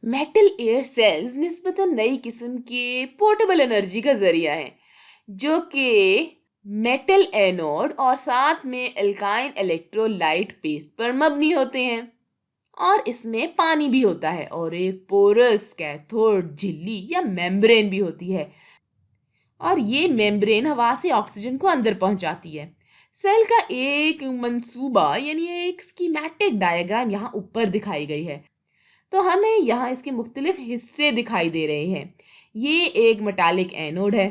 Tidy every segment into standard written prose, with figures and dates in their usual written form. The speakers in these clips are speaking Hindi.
मेटल एयर सेल्स निस्बतन नई किस्म के पोर्टेबल एनर्जी का जरिया है जो कि मेटल एनोड और साथ में एल्काइन इलेक्ट्रोलाइट पेस्ट पर मबनी होते हैं। और इसमें पानी भी होता है और एक पोरस कैथोड झिल्ली या मेम्ब्रेन भी होती है। और ये मेम्ब्रेन हवा से ऑक्सीजन को अंदर पहुंचाती है। सेल का एक मंसूबा यानी एक स्कीमेटिक डायग्राम यहाँ ऊपर दिखाई गई है। तो हमें यहाँ इसके मुख्तलिफ हिस्से दिखाई दे रहे हैं। ये एक मेटालिक एनोड है।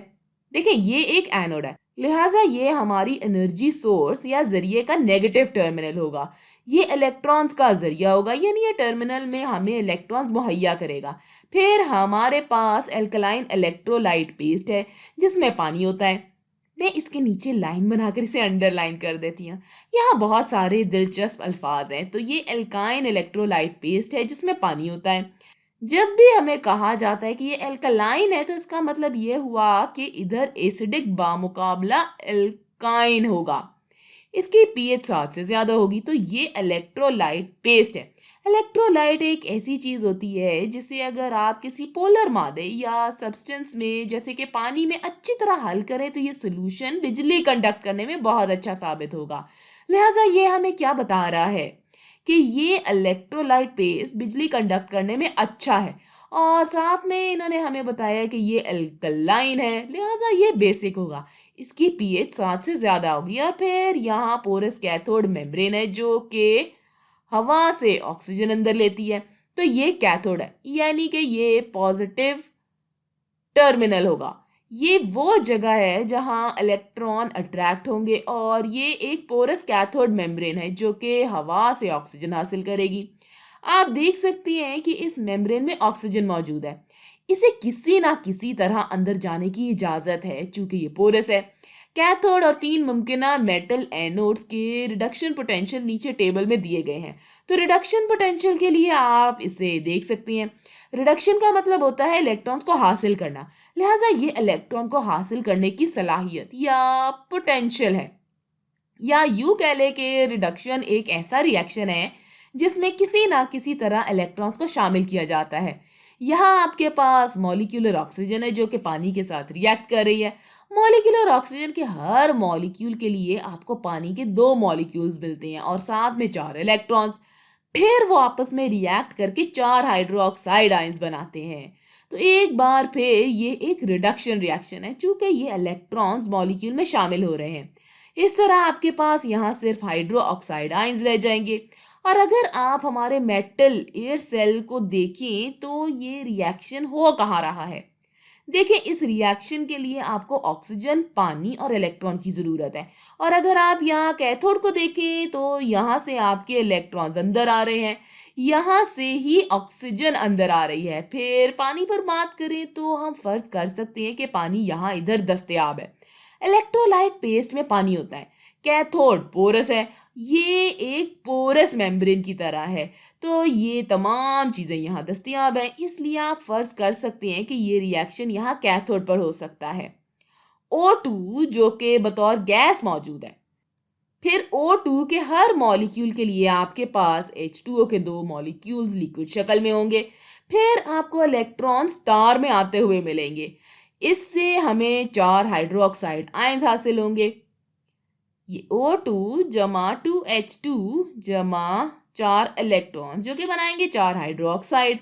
देखिए ये एक एनोड है, लिहाजा ये हमारी एनर्जी सोर्स या जरिए का नेगेटिव टर्मिनल होगा। ये इलेक्ट्रॉन्स का जरिया होगा, यानी ये टर्मिनल में हमें इलेक्ट्रॉन्स मुहैया करेगा। फिर हमारे पास एल्कलाइन इलेक्ट्रोलाइट पेस्ट है जिसमें पानी होता है। मैं इसके नीचे लाइन बनाकर इसे अंडरलाइन कर देती हूँ। यहाँ बहुत सारे दिलचस्प अल्फाज हैं। तो ये एल्काइन इलेक्ट्रोलाइट पेस्ट है जिसमें पानी होता है। जब भी हमें कहा जाता है कि ये एल्कलाइन है तो इसका मतलब ये हुआ कि इधर एसिडिक बामुकाबला एल्काइन होगा। इसकी पीएच 7 से ज़्यादा होगी। तो ये इलेक्ट्रोलाइट पेस्ट है। इलेक्ट्रोलाइट एक ऐसी चीज़ होती है जिसे अगर आप किसी पोलर मादे या सब्सटेंस में जैसे कि पानी में अच्छी तरह हल करें तो ये सोल्यूशन बिजली कंडक्ट करने में बहुत अच्छा साबित होगा। लिहाजा ये हमें क्या बता रहा है कि ये इलेक्ट्रोलाइट पेस्ट बिजली कंडक्ट करने में अच्छा है। और साथ में इन्होंने हमें बताया कि ये अल्कलाइन है, लिहाजा ये बेसिक होगा। इसकी पीएच 7 से ज़्यादा होगी। और फिर यहाँ पोरस कैथोड मेम्ब्रेन है जो कि हवा से ऑक्सीजन अंदर लेती है। तो ये कैथोड है, यानी कि ये पॉजिटिव टर्मिनल होगा। ये वो जगह है जहां इलेक्ट्रॉन अट्रैक्ट होंगे। और ये एक पोरस कैथोड मेम्ब्रेन है जो कि हवा से ऑक्सीजन हासिल करेगी। आप देख सकती हैं कि इस मेम्ब्रेन में ऑक्सीजन मौजूद है। इसे किसी ना किसी तरह अंदर जाने की इजाज़त है चूंकि ये पोरस है। कैथोड और 3 मुमकिना मेटल एनोड्स के रिडक्शन पोटेंशियल नीचे टेबल में दिए गए हैं। तो रिडक्शन पोटेंशियल के लिए आप इसे देख सकती हैं। रिडक्शन का मतलब होता है इलेक्ट्रॉन्स को हासिल करना। लिहाजा ये इलेक्ट्रॉन को हासिल करने की सलाहियत या पोटेंशियल है। या यूं कह ले कि रिडक्शन एक ऐसा रिएक्शन है जिसमें किसी ना किसी तरह इलेक्ट्रॉन्स को शामिल किया जाता है। यहाँ आपके पास मॉलिक्यूलर ऑक्सीजन है जो कि पानी के साथ रिएक्ट कर रही है। मॉलिक्यूलर ऑक्सीजन के हर मॉलिक्यूल के लिए आपको पानी के 2 मॉलिक्यूल्स मिलते हैं और साथ में 4 इलेक्ट्रॉन्स। फिर वो आपस में रिएक्ट करके 4 हाइड्रोक्साइड आयंस बनाते हैं। तो एक बार फिर ये एक रिडक्शन रिएक्शन है चूंकि ये इलेक्ट्रॉन्स मॉलिक्यूल में शामिल हो रहे हैं। इस तरह आपके पास यहाँ सिर्फ हाइड्रो ऑक्साइड आयंस रह जाएंगे। और अगर आप हमारे मेटल एयर सेल को देखें तो ये रिएक्शन हो कहाँ रहा है। देखिए इस रिएक्शन के लिए आपको ऑक्सीजन, पानी और इलेक्ट्रॉन की ज़रूरत है। और अगर आप यहाँ कैथोड को देखें तो यहाँ से आपके इलेक्ट्रॉन्स अंदर आ रहे हैं, यहाँ से ही ऑक्सीजन अंदर आ रही है। फिर पानी पर बात करें तो हम फर्ज कर सकते हैं कि पानी यहाँ इधर दस्तयाब है। इलेक्ट्रोलाइट पेस्ट में पानी होता है। कैथोड पोरस है, ये एक पोरस मेम्ब्रेन की तरह है। तो ये तमाम चीज़ें यहाँ दस्तयाब हैं, इसलिए आप फर्ज कर सकते हैं कि ये रिएक्शन यहाँ कैथोड पर हो सकता है। O2 जो कि बतौर गैस मौजूद है। फिर O2 के हर मॉलिक्यूल के लिए आपके पास H2O के 2 मॉलिक्यूल्स लिक्विड शक्ल में होंगे। फिर आपको इलेक्ट्रॉन स्टार में आते हुए मिलेंगे। इससे हमें 4 हाइड्रोक्साइड आयंस हासिल होंगे। ये O2 जमा 2H2 जमा 4 इलेक्ट्रॉन जो कि बनाएंगे 4 हाइड्रोक्साइड।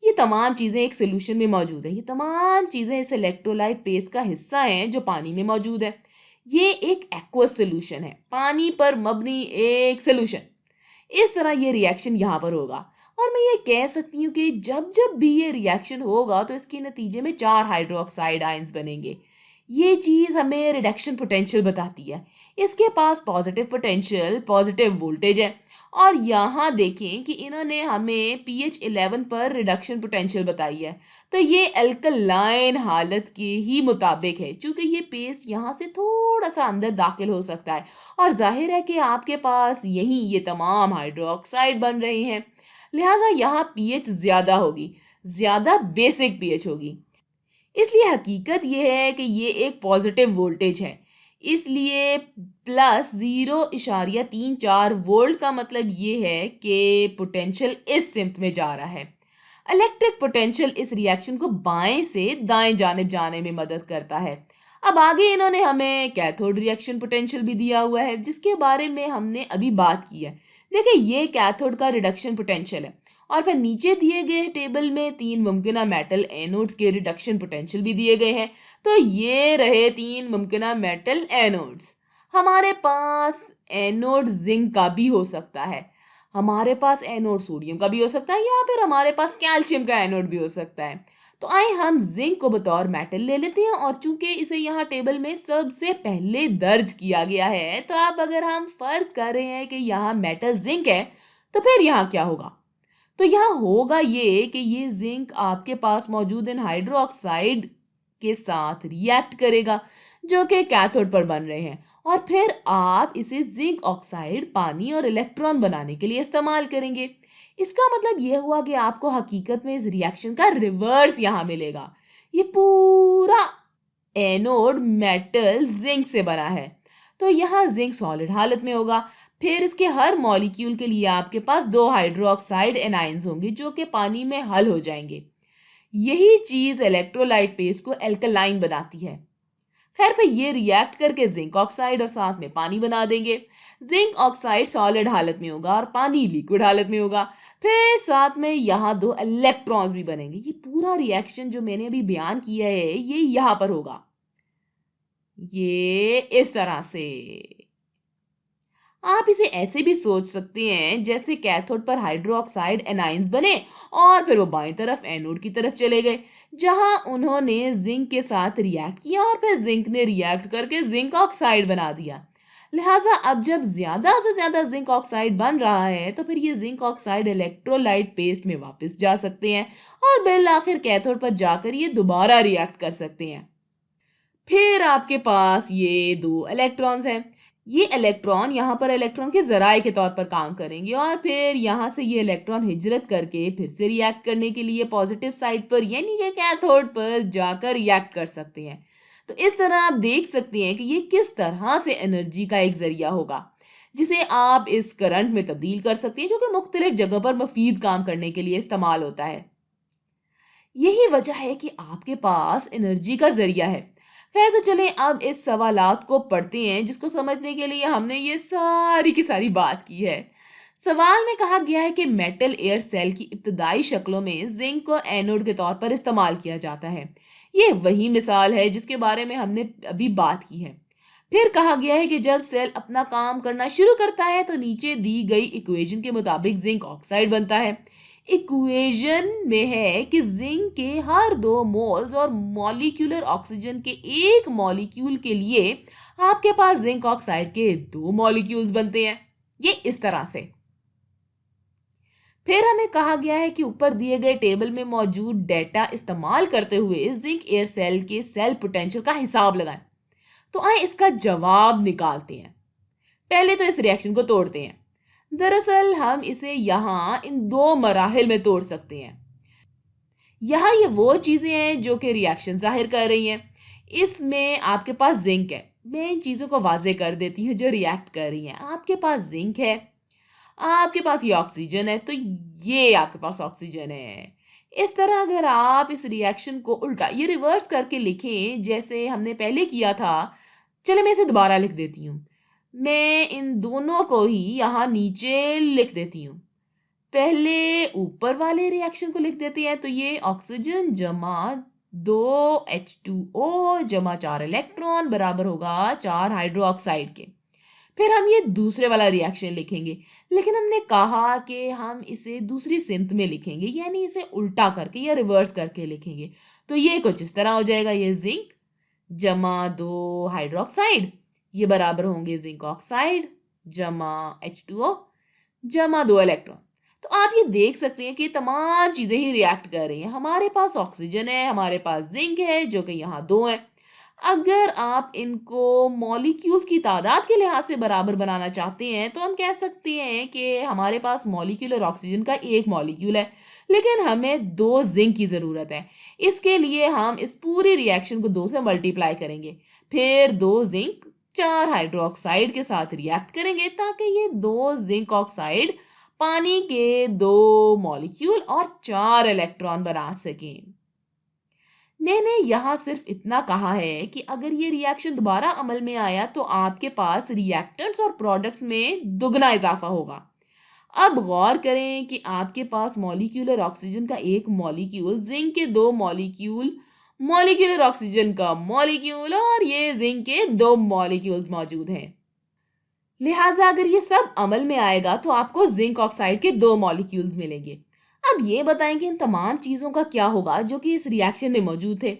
ये तमाम चीज़ें एक सोल्यूशन में मौजूद है। ये तमाम चीज़ें इस इलेक्ट्रोलाइट पेस्ट का हिस्सा हैं जो पानी में मौजूद है। ये एक एक्वस सोल्यूशन है, पानी पर मबनी एक सोल्यूशन। इस तरह ये रिएक्शन यहाँ पर होगा। और मैं ये कह सकती हूँ कि जब जब भी ये रिएक्शन होगा तो इसके नतीजे में 4 हाइड्रोक्साइड आयंस बनेंगे। ये चीज़ हमें रिडक्शन पोटेंशियल बताती है। इसके पास पॉजिटिव पोटेंशियल, पॉजिटिव वोल्टेज है। और यहाँ देखें कि इन्होंने हमें pH 11 पर रिडक्शन पोटेंशियल बताई है। तो ये अल्कलाइन हालत के ही मुताबिक है चूँकि ये पेस्ट यहाँ से थोड़ा सा अंदर दाखिल हो सकता है। और जाहिर है कि आपके पास यहीं ये तमाम हाइड्रोक्साइड बन रहे हैं। लिहाजा यहाँ pH ज़्यादा होगी, ज़्यादा बेसिक pH होगी। इसलिए हकीकत ये है कि ये एक पॉजिटिव वोल्टेज है। इसलिए +0.34 वोल्ट का मतलब ये है कि पोटेंशियल इस सिमत में जा रहा है। इलेक्ट्रिक पोटेंशियल इस रिएक्शन को बाएं से दाएं जानिब जाने में मदद करता है। अब आगे इन्होंने हमें कैथोड रिएक्शन पोटेंशियल भी दिया हुआ है, जिसके बारे में हमने अभी बात की है। देखिए, ये कैथोड का रिडक्शन पोटेंशियल है, और फिर नीचे दिए गए टेबल में 3 मुमकिना मेटल एनोड्स के रिडक्शन पोटेंशियल भी दिए गए हैं। तो ये रहे 3 मुमकिना मेटल एनोड्स। हमारे पास एनोड जिंक का भी हो सकता है, हमारे पास एनोड सोडियम का भी हो सकता है, या फिर हमारे पास कैल्शियम का एनोड भी हो सकता है। तो आइए हम जिंक को बतौर मेटल ले लेते हैं, और चूंकि इसे यहाँ टेबल में सबसे पहले दर्ज किया गया है, तो अब अगर हम फर्ज कर रहे हैं कि यहाँ मेटल जिंक है, तो फिर यहाँ क्या होगा? तो यहाँ होगा ये कि ये जिंक आपके पास मौजूद इन हाइड्रोक्साइड के साथ रिएक्ट करेगा जो कि कैथोड पर बन रहे हैं, और फिर आप इसे जिंक ऑक्साइड पानी और इलेक्ट्रॉन बनाने के लिए इस्तेमाल करेंगे। इसका मतलब यह हुआ कि आपको हकीकत में इस रिएक्शन का रिवर्स यहाँ मिलेगा। ये पूरा एनोड मेटल जिंक से बना है, तो यहाँ जिंक सॉलिड हालत में होगा। फिर इसके हर मॉलिक्यूल के लिए आपके पास 2 हाइड्रोक्साइड एनाइंस होंगे जो कि पानी में हल हो जाएंगे। यही चीज इलेक्ट्रोलाइट पेस्ट को एल्कलाइन बनाती है। खैर, पे ये रिएक्ट करके जिंक ऑक्साइड और साथ में पानी बना देंगे। जिंक ऑक्साइड सॉलिड हालत में होगा और पानी लिक्विड हालत में होगा। फिर साथ में यहाँ 2 इलेक्ट्रॉन्स भी बनेंगे। ये पूरा रिएक्शन जो मैंने अभी बयान किया है, ये यहाँ पर होगा, ये इस तरह से। आप इसे ऐसे भी सोच सकते हैं जैसे कैथोड पर हाइड्रोक्साइड एनाइंस बने और फिर वो बाईं तरफ एनोड की तरफ चले गए, जहां उन्होंने जिंक के साथ रिएक्ट किया और फिर जिंक ने रिएक्ट करके जिंक ऑक्साइड बना दिया। लिहाजा अब जब ज्यादा से ज्यादा जिंक ऑक्साइड बन रहा है, तो फिर ये जिंक ऑक्साइड इलेक्ट्रोलाइट पेस्ट में वापस जा सकते हैं और बिल आखिर कैथोड पर जाकर ये दोबारा रिएक्ट कर सकते हैं। फिर आपके पास ये 2 इलेक्ट्रॉन्स हैं। ये इलेक्ट्रॉन यहाँ पर इलेक्ट्रॉन के जराए के तौर पर काम करेंगे, और फिर यहाँ से ये इलेक्ट्रॉन हिजरत करके फिर से रिएक्ट करने के लिए पॉजिटिव साइड पर यानी कि कैथोड पर जाकर रिएक्ट कर सकते हैं। तो इस तरह आप देख सकते हैं कि ये किस तरह से एनर्जी का एक जरिया होगा जिसे आप इस करंट में तब्दील कर सकते हैं, जो कि मुख्तलिफ जगह पर मुफीद काम करने के लिए इस्तेमाल होता है। यही वजह है कि आपके पास एनर्जी का जरिया है। खैर, तो चलें अब इस सवालात को पढ़ते हैं जिसको समझने के लिए हमने ये सारी की सारी बात की है। सवाल में कहा गया है कि मेटल एयर सेल की इब्तदाई शक्लों में जिंक को एनोड के तौर पर इस्तेमाल किया जाता है। ये वही मिसाल है जिसके बारे में हमने अभी बात की है। फिर कहा गया है कि जब सेल अपना काम करना शुरू करता है तो नीचे दी गई इक्वेशन के मुताबिक जिंक ऑक्साइड बनता है। इक्वेशन में है कि जिंक के हर 2 मोल्स और मॉलिक्यूलर ऑक्सीजन के 1 मॉलिक्यूल के लिए आपके पास जिंक ऑक्साइड के 2 मॉलिक्यूल्स बनते हैं। ये इस तरह से। फिर हमें कहा गया है कि ऊपर दिए गए टेबल में मौजूद डेटा इस्तेमाल करते हुए जिंक एयर सेल के सेल पोटेंशियल का हिसाब लगाएं। तो आइए इसका जवाब निकालते हैं। पहले तो इस रिएक्शन को तोड़ते हैं। दरअसल हम इसे यहाँ इन 2 मराहिल में तोड़ सकते हैं। यहाँ ये वो चीज़ें हैं जो कि रिएक्शन जाहिर कर रही हैं। इसमें आपके पास जिंक है। मैं इन चीज़ों को वाजे कर देती हूँ जो रिएक्ट कर रही हैं। आपके पास जिंक है, आपके पास ये ऑक्सीजन है, तो ये आपके पास ऑक्सीजन है। इस तरह अगर आप इस रिएक्शन को उल्टा ये रिवर्स करके लिखें जैसे हमने पहले किया था, चले मैं इसे दोबारा लिख देती हूँ। मैं इन दोनों को ही यहाँ नीचे लिख देती हूँ। पहले ऊपर वाले रिएक्शन को लिख देते हैं, तो ये ऑक्सीजन जमा 2 H2O जमा 4 इलेक्ट्रॉन बराबर होगा 4 हाइड्रोक्साइड के। फिर हम ये दूसरे वाला रिएक्शन लिखेंगे, लेकिन हमने कहा कि हम इसे दूसरी सिमत में लिखेंगे, यानी इसे उल्टा करके या रिवर्स करके लिखेंगे। तो ये कुछ इस तरह हो जाएगा, ये जिंक जमा 2 हाइड्रोक्साइड, ये बराबर होंगे जिंक ऑक्साइड जमा H2O जमा 2 इलेक्ट्रॉन। तो आप ये देख सकते हैं कि तमाम चीज़ें ही रिएक्ट कर रही हैं। हमारे पास ऑक्सीजन है, हमारे पास जिंक है जो कि यहाँ 2 है। अगर आप इनको मॉलिक्यूल्स की तादाद के लिहाज से बराबर बनाना चाहते हैं तो हम कह सकते हैं कि हमारे पास मॉलिक्यूलर ऑक्सीजन का 1 मॉलिक्यूल है, लेकिन हमें 2 जिंक की ज़रूरत है। इसके लिए हम इस पूरी रिएक्शन को 2 से मल्टीप्लाई करेंगे, फिर 2 जिंक 4 हाइड्रोक्साइड के साथ रिएक्ट करेंगे ताकि ये 2 जिंक ऑक्साइड पानी के 2 मॉलिक्यूल और 4 इलेक्ट्रॉन बना सकें। मैंने यहाँ सिर्फ इतना कहा है कि अगर ये रिएक्शन दोबारा अमल में आया तो आपके पास रिएक्टेंट्स और प्रोडक्ट्स में दुगना इजाफा होगा। अब गौर करें कि आपके पास मॉलिक्यूलर ऑक्सीजन का एक मॉलिक्यूल, जिंक के 2 मॉलिक्यूल, मॉलिक्यूलर ऑक्सीजन का मॉलिक्यूल और ये जिंक के 2 मॉलिक्यूल्स मौजूद हैं। लिहाजा अगर ये सब अमल में आएगा तो आपको जिंक ऑक्साइड के 2 मॉलिक्यूल्स मिलेंगे। अब ये बताएं कि इन तमाम चीज़ों का क्या होगा जो कि इस रिएक्शन में मौजूद थे।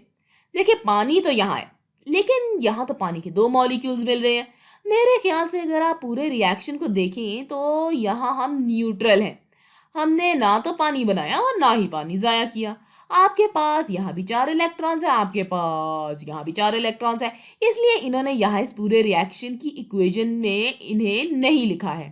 देखिए, पानी तो यहाँ है, लेकिन यहाँ तो पानी के 2 मॉलिक्यूल्स मिल रहे हैं। मेरे ख्याल से अगर आप पूरे रिएक्शन को देखें तो यहाँ हम न्यूट्रल हैं। हमने ना तो पानी बनाया और ना ही पानी ज़ाया किया। आपके पास यहाँ भी 4 इलेक्ट्रॉन्स है, आपके पास यहाँ भी 4 इलेक्ट्रॉन्स है, इसलिए इन्होंने यहाँ इस पूरे रिएक्शन की इक्वेशन में इन्हें नहीं लिखा है।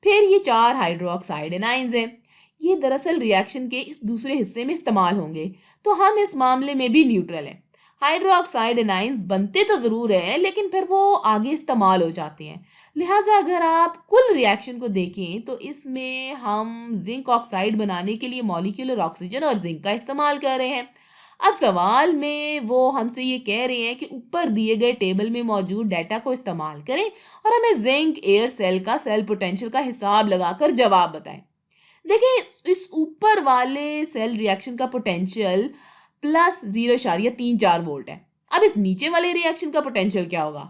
फिर ये 4 हाइड्रोक्साइड एनाइंस हैं। ये दरअसल रिएक्शन के इस दूसरे हिस्से में इस्तेमाल होंगे, तो हम इस मामले में भी न्यूट्रल हैं। हाइड्रोक्साइड एनाइंस बनते तो ज़रूर हैं, लेकिन फिर वो आगे इस्तेमाल हो जाते हैं। लिहाजा अगर आप कुल रिएक्शन को देखें तो इसमें हम जिंक ऑक्साइड बनाने के लिए मॉलिक्यूलर ऑक्सीजन और जिंक का इस्तेमाल कर रहे हैं। अब सवाल में वो हमसे ये कह रहे हैं कि ऊपर दिए गए टेबल में मौजूद डाटा को इस्तेमाल करें और हमें जिंक एयर सेल का सेल पोटेंशियल का हिसाब लगाकर जवाब बताएं। देखिए, इस ऊपर वाले सेल रिएक्शन का पोटेंशियल प्लस 0.34 वोल्ट है। अब इस नीचे वाले रिएक्शन का पोटेंशियल क्या होगा?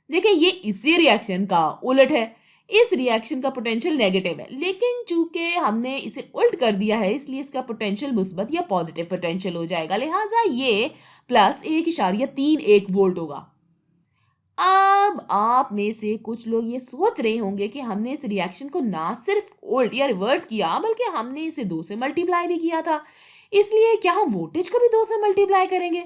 देखिए, ये इसी रिएक्शन का उलट है। इस रिएक्शन का पोटेंशियल नेगेटिव है, लेकिन चूंकि हमने इसे उल्ट कर दिया है इसलिए इसका पोटेंशियल मुस्बत या पॉजिटिव पोटेंशियल हो जाएगा। लिहाजा ये प्लस 1.31 वोल्ट होगा। अब आप में से कुछ लोग ये सोच रहे होंगे कि हमने इस रिएक्शन को ना सिर्फ उल्ट या रिवर्स किया, बल्कि हमने इसे 2 से मल्टीप्लाई भी किया था। इसलिए क्या हम वोल्टेज को भी 2 से मल्टीप्लाई करेंगे?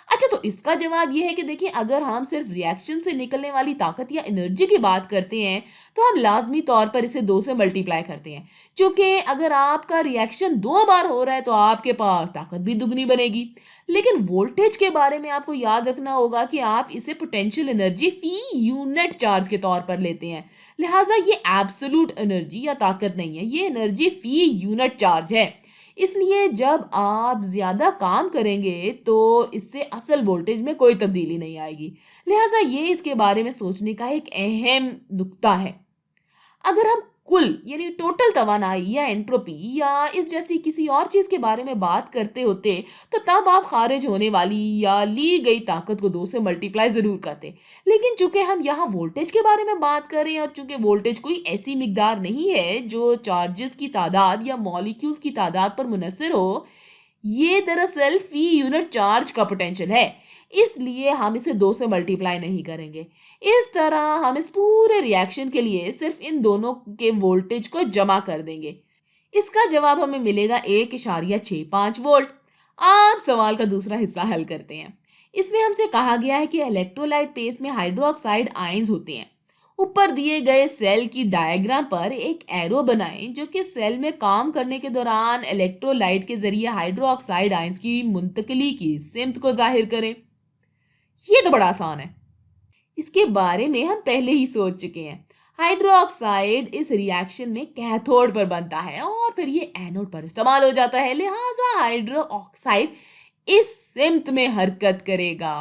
अच्छा, तो इसका जवाब ये है कि देखिए, अगर हम सिर्फ रिएक्शन से निकलने वाली ताकत या एनर्जी की बात करते हैं तो हम लाजमी तौर पर इसे 2 से मल्टीप्लाई करते हैं। क्योंकि अगर आपका रिएक्शन 2 बार हो रहा है तो आपके पास ताकत भी दुगनी बनेगी। लेकिन वोल्टेज के बारे में आपको याद रखना होगा कि आप इसे पोटेंशियल एनर्जी फी यूनिट चार्ज के तौर पर लेते हैं। लिहाजा ये एब्सोल्यूट एनर्जी या ताकत नहीं है, ये एनर्जी फी यूनिट चार्ज है। इसलिए जब आप ज़्यादा काम करेंगे तो इससे असल वोल्टेज में कोई तब्दीली नहीं आएगी। लिहाजा ये इसके बारे में सोचने का एक अहम नुक्ता है। अगर हम कुल यानी टोटल तवानाई या एंट्रोपी या इस जैसी किसी और चीज़ के बारे में बात करते होते तो तब आप खारिज होने वाली या ली गई ताकत को 2 से मल्टीप्लाई ज़रूर करते। लेकिन चूंकि हम यहाँ वोल्टेज के बारे में बात कर रहे हैं और चूंकि वोल्टेज कोई ऐसी मिकदार नहीं है जो चार्जेस की तादाद या मॉलिक्यूल्स की तादाद पर मुनसर हो, ये दरअसल फी यूनिट चार्ज का पोटेंशियल है, इसलिए हम इसे 2 से मल्टीप्लाई नहीं करेंगे। इस तरह हम इस पूरे रिएक्शन के लिए सिर्फ इन दोनों के वोल्टेज को जमा कर देंगे। इसका जवाब हमें मिलेगा 1.65 वोल्ट। आप सवाल का दूसरा हिस्सा हल करते हैं। इसमें हमसे कहा गया है कि इलेक्ट्रोलाइट पेस्ट में हाइड्रोक्साइड आयंस होते हैं। ऊपर दिए गए सेल की डायग्राम पर एक एरो बनाएं जो कि सेल में काम करने के दौरान इलेक्ट्रोलाइट के जरिए हाइड्रोक्साइड आयंस की मुंतकिली की सिमत को जाहिर करे। ये तो बड़ा आसान है, इसके बारे में हम पहले ही सोच चुके हैं। हाइड्रोक्साइड इस रिएक्शन में कैथोड पर बनता है और फिर ये एनोड पर इस्तेमाल हो जाता है। लिहाजा हाइड्रोक्साइड इस सिमत में हरकत करेगा।